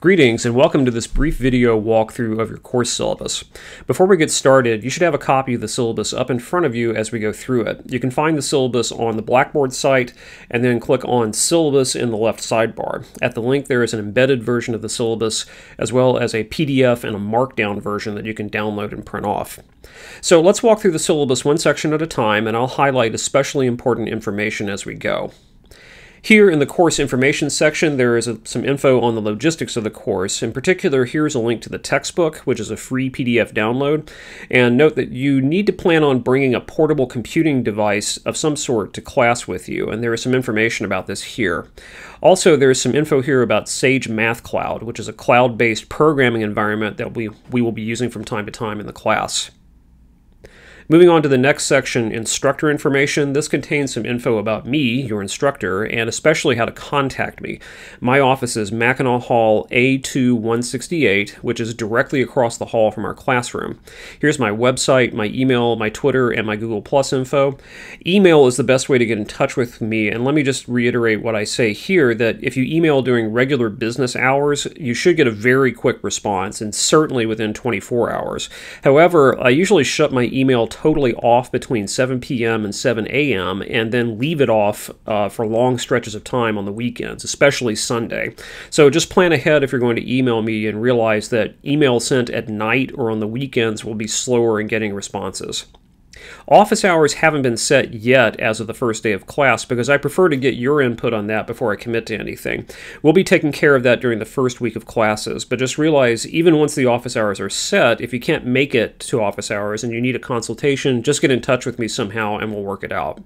Greetings and welcome to this brief video walkthrough of your course syllabus. Before we get started, you should have a copy of the syllabus up in front of you as we go through it. You can find the syllabus on the Blackboard site and then click on Syllabus in the left sidebar. At the link there is an embedded version of the syllabus as well as a PDF and a markdown version that you can download and print off. So let's walk through the syllabus one section at a time, and I'll highlight especially important information as we go. Here in the course information section, there is some info on the logistics of the course. In particular, here's a link to the textbook, which is a free PDF download. And note that you need to plan on bringing a portable computing device of some sort to class with you, and there is some information about this here. Also, there's some info here about Sage Math Cloud, which is a cloud-based programming environment that we will be using from time to time in the class. Moving on to the next section, Instructor Information. This contains some info about me, your instructor, and especially how to contact me. My office is Mackinac Hall A2168, which is directly across the hall from our classroom. Here's my website, my email, my Twitter, and my Google Plus info. Email is the best way to get in touch with me, and let me just reiterate what I say here, that if you email during regular business hours, you should get a very quick response, and certainly within 24 hours. However, I usually shut my email totally off between 7 p.m. and 7 a.m. and then leave it off for long stretches of time on the weekends, especially Sunday. So just plan ahead if you're going to email me and realize that email sent at night or on the weekends will be slower in getting responses. Office hours haven't been set yet as of the first day of class because I prefer to get your input on that before I commit to anything. We'll be taking care of that during the first week of classes, but just realize even once the office hours are set, if you can't make it to office hours and you need a consultation, just get in touch with me somehow and we'll work it out.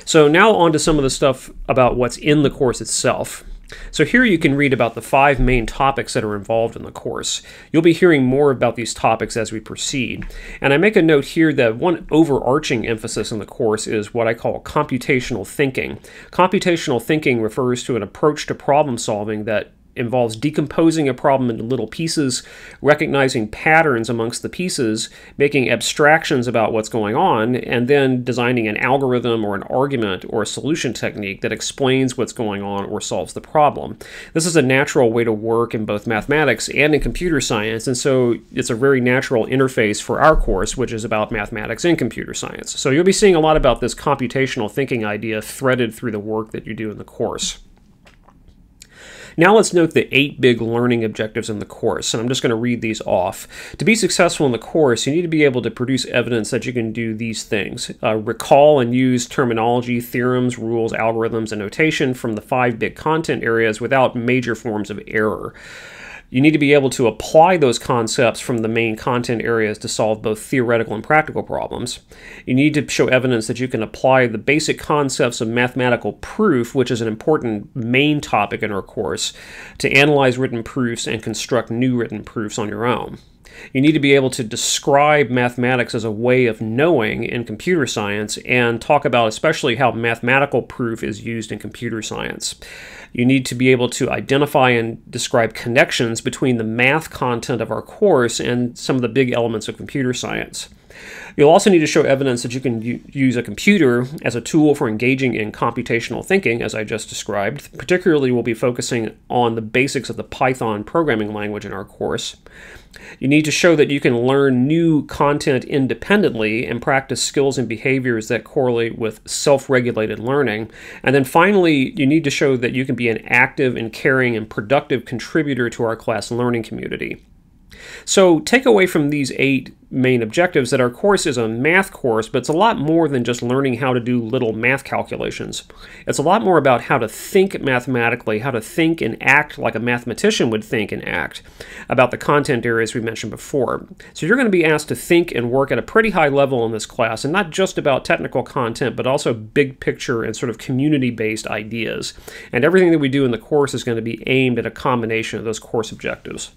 So now on to some of the stuff about what's in the course itself. So here you can read about the 5 main topics that are involved in the course. You'll be hearing more about these topics as we proceed. And I make a note here that one overarching emphasis in the course is what I call computational thinking. Computational thinking refers to an approach to problem solving that involves decomposing a problem into little pieces, recognizing patterns amongst the pieces, making abstractions about what's going on, and then designing an algorithm or an argument or a solution technique that explains what's going on or solves the problem. This is a natural way to work in both mathematics and in computer science, and so it's a very natural interface for our course, which is about mathematics and computer science. So you'll be seeing a lot about this computational thinking idea threaded through the work that you do in the course. Now let's note the 8 big learning objectives in the course, and I'm just going to read these off. To be successful in the course, you need to be able to produce evidence that you can do these things. Recall and use terminology, theorems, rules, algorithms, and notation from the 5 big content areas without major forms of error. You need to be able to apply those concepts from the main content areas to solve both theoretical and practical problems. You need to show evidence that you can apply the basic concepts of mathematical proof, which is an important main topic in our course, to analyze written proofs and construct new written proofs on your own. You need to be able to describe mathematics as a way of knowing in computer science and talk about especially how mathematical proof is used in computer science. You need to be able to identify and describe connections between the math content of our course and some of the big elements of computer science. You'll also need to show evidence that you can use a computer as a tool for engaging in computational thinking, as I just described. Particularly, we'll be focusing on the basics of the Python programming language in our course. You need to show that you can learn new content independently and practice skills and behaviors that correlate with self-regulated learning. And then finally, you need to show that you can be an active and caring and productive contributor to our class learning community. So take away from these 8 main objectives that our course is a math course, but it's a lot more than just learning how to do little math calculations. It's a lot more about how to think mathematically, how to think and act like a mathematician would think and act, about the content areas we mentioned before. So you're going to be asked to think and work at a pretty high level in this class, and not just about technical content, but also big picture and sort of community-based ideas. And everything that we do in the course is going to be aimed at a combination of those course objectives.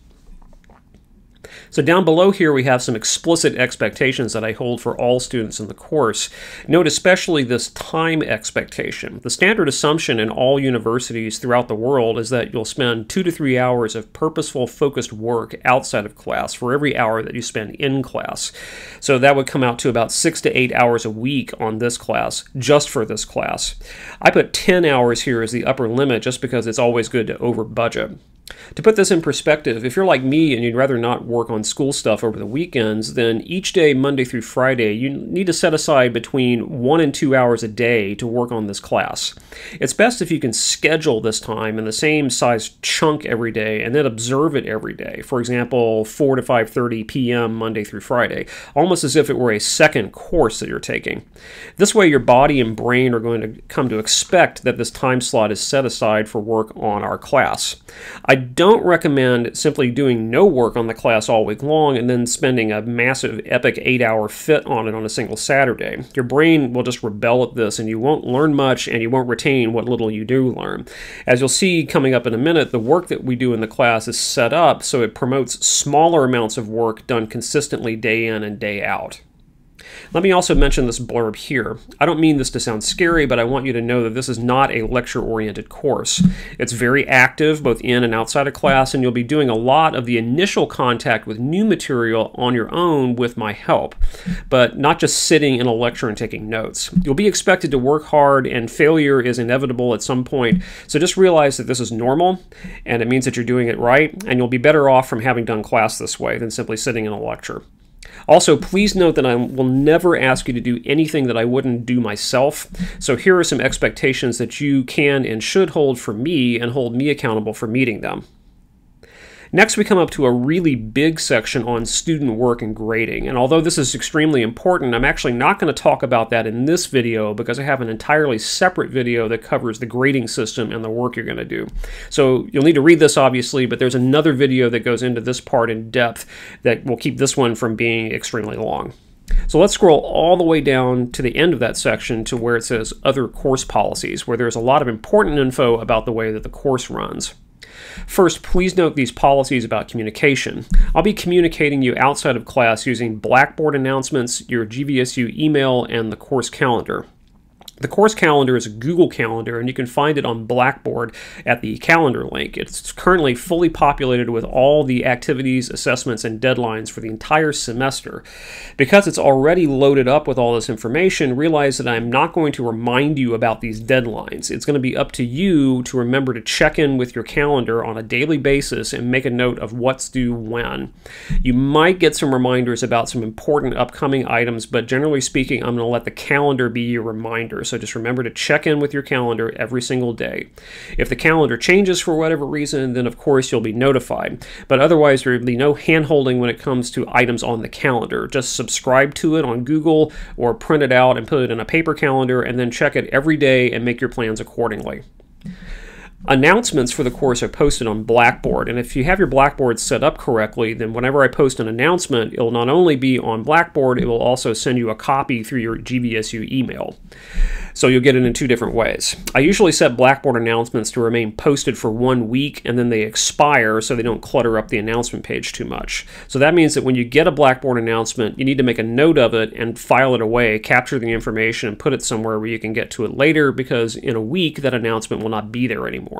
So down below here we have some explicit expectations that I hold for all students in the course. Note especially this time expectation. The standard assumption in all universities throughout the world is that you'll spend 2 to 3 hours of purposeful, focused work outside of class for every hour that you spend in class. So that would come out to about 6 to 8 hours a week on this class, just for this class. I put 10 hours here as the upper limit just because it's always good to over budget. To put this in perspective, if you're like me and you'd rather not work on school stuff over the weekends, then each day, Monday through Friday, you need to set aside between 1 and 2 hours a day to work on this class. It's best if you can schedule this time in the same size chunk every day and then observe it every day. For example, 4 to 5:30 p.m. Monday through Friday, almost as if it were a second course that you're taking. This way, your body and brain are going to come to expect that this time slot is set aside for work on our class. I don't recommend simply doing no work on the class all week long and then spending a massive epic 8-hour fit on it on a single Saturday. Your brain will just rebel at this and you won't learn much and you won't retain what little you do learn. As you'll see coming up in a minute, the work that we do in the class is set up so it promotes smaller amounts of work done consistently day in and day out. Let me also mention this blurb here. I don't mean this to sound scary, but I want you to know that this is not a lecture-oriented course. It's very active, both in and outside of class, and you'll be doing a lot of the initial contact with new material on your own with my help, but not just sitting in a lecture and taking notes. You'll be expected to work hard, and failure is inevitable at some point, so just realize that this is normal, and it means that you're doing it right, and you'll be better off from having done class this way than simply sitting in a lecture. Also, please note that I will never ask you to do anything that I wouldn't do myself. So here are some expectations that you can and should hold for me and hold me accountable for meeting them. Next, we come up to a really big section on student work and grading. And although this is extremely important, I'm actually not going to talk about that in this video because I have an entirely separate video that covers the grading system and the work you're going to do. So you'll need to read this, obviously, but there's another video that goes into this part in depth that will keep this one from being extremely long. So let's scroll all the way down to the end of that section to where it says Other Course Policies, where there's a lot of important info about the way that the course runs. First, please note these policies about communication. I'll be communicating you outside of class using Blackboard announcements, your GVSU email, and the course calendar. The course calendar is a Google Calendar, and you can find it on Blackboard at the calendar link. It's currently fully populated with all the activities, assessments, and deadlines for the entire semester. Because it's already loaded up with all this information, realize that I'm not going to remind you about these deadlines. It's going to be up to you to remember to check in with your calendar on a daily basis and make a note of what's due when. You might get some reminders about some important upcoming items, but generally speaking, I'm going to let the calendar be your reminder. So just remember to check in with your calendar every single day. If the calendar changes for whatever reason, then of course you'll be notified. But otherwise, there will be no hand-holding when it comes to items on the calendar. Just subscribe to it on Google or print it out and put it in a paper calendar and then check it every day and make your plans accordingly. Announcements for the course are posted on Blackboard, and if you have your Blackboard set up correctly, then whenever I post an announcement, it will not only be on Blackboard, it will also send you a copy through your GVSU email. So you'll get it in two different ways. I usually set Blackboard announcements to remain posted for 1 week, and then they expire so they don't clutter up the announcement page too much. So that means that when you get a Blackboard announcement, you need to make a note of it and file it away, capture the information, and put it somewhere where you can get to it later, because in a week that announcement will not be there anymore.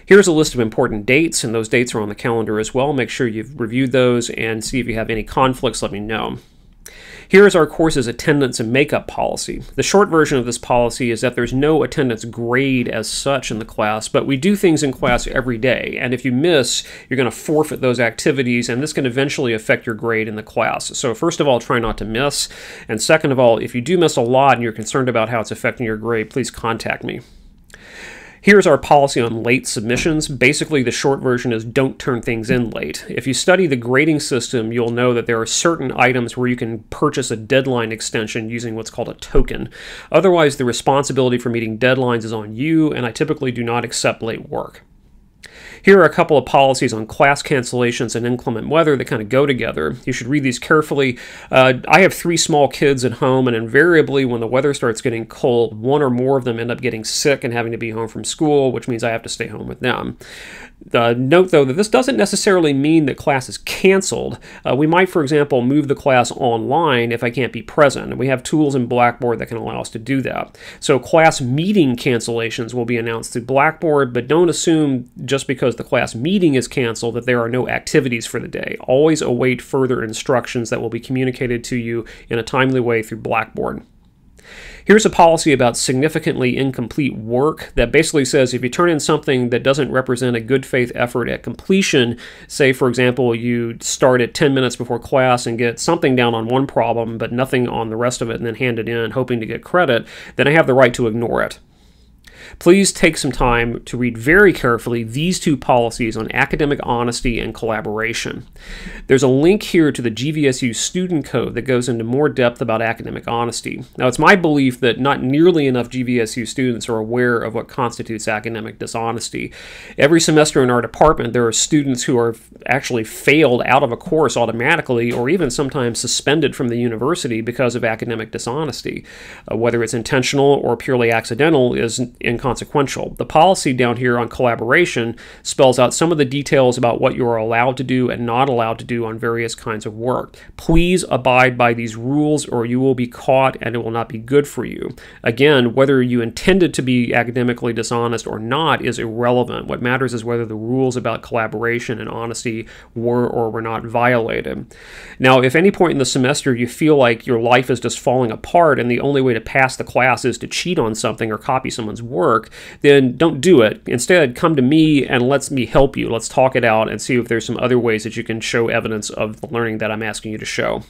Here's a list of important dates, and those dates are on the calendar as well. Make sure you've reviewed those and see if you have any conflicts, let me know. Here is our course's attendance and makeup policy. The short version of this policy is that there's no attendance grade as such in the class, but we do things in class every day, and if you miss, you're going to forfeit those activities, and this can eventually affect your grade in the class. So first of all, try not to miss, and second of all, if you do miss a lot and you're concerned about how it's affecting your grade, please contact me. Here's our policy on late submissions. Basically, the short version is don't turn things in late. If you study the grading system, you'll know that there are certain items where you can purchase a deadline extension using what's called a token. Otherwise, the responsibility for meeting deadlines is on you, and I typically do not accept late work. Here are a couple of policies on class cancellations and inclement weather that kind of go together. You should read these carefully. I have 3 small kids at home, and invariably when the weather starts getting cold, 1 or more of them end up getting sick and having to be home from school, which means I have to stay home with them. Note, though, that this doesn't necessarily mean that class is canceled. We might, for example, move the class online if I can't be present, and we have tools in Blackboard that can allow us to do that. So class meeting cancellations will be announced through Blackboard, but don't assume just because the class meeting is canceled that there are no activities for the day. Always await further instructions that will be communicated to you in a timely way through Blackboard. Here's a policy about significantly incomplete work that basically says if you turn in something that doesn't represent a good faith effort at completion, say for example you start at 10 minutes before class and get something down on one problem but nothing on the rest of it and then hand it in hoping to get credit, then I have the right to ignore it. Please take some time to read very carefully these two policies on academic honesty and collaboration. There's a link here to the GVSU student code that goes into more depth about academic honesty. Now, it's my belief that not nearly enough GVSU students are aware of what constitutes academic dishonesty. Every semester in our department, there are students who are actually failed out of a course automatically or even sometimes suspended from the university because of academic dishonesty. Whether it's intentional or purely accidental is inconsequential. The policy down here on collaboration spells out some of the details about what you are allowed to do and not allowed to do on various kinds of work. Please abide by these rules or you will be caught and it will not be good for you. Again, whether you intended to be academically dishonest or not is irrelevant. What matters is whether the rules about collaboration and honesty were or were not violated. Now, if any point in the semester you feel like your life is just falling apart and the only way to pass the class is to cheat on something or copy someone's work, then don't do it. Instead, come to me and let me help you. Let's talk it out and see if there's some other ways that you can show evidence of the learning that I'm asking you to show.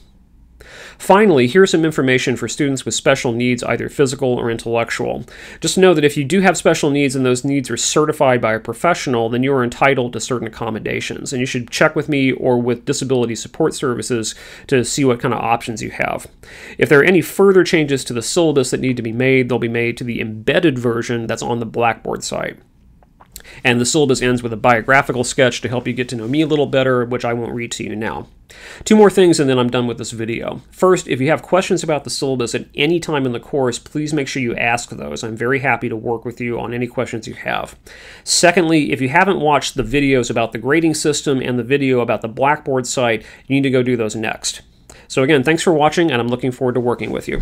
Finally, here's some information for students with special needs, either physical or intellectual. Just know that if you do have special needs and those needs are certified by a professional, then you are entitled to certain accommodations. And you should check with me or with Disability Support Services to see what kind of options you have. If there are any further changes to the syllabus that need to be made, they'll be made to the embedded version that's on the Blackboard site. And the syllabus ends with a biographical sketch to help you get to know me a little better, which I won't read to you now. Two more things and then I'm done with this video. First, if you have questions about the syllabus at any time in the course, please make sure you ask those. I'm very happy to work with you on any questions you have. Secondly, if you haven't watched the videos about the grading system and the video about the Blackboard site, you need to go do those next. So again, thanks for watching and I'm looking forward to working with you.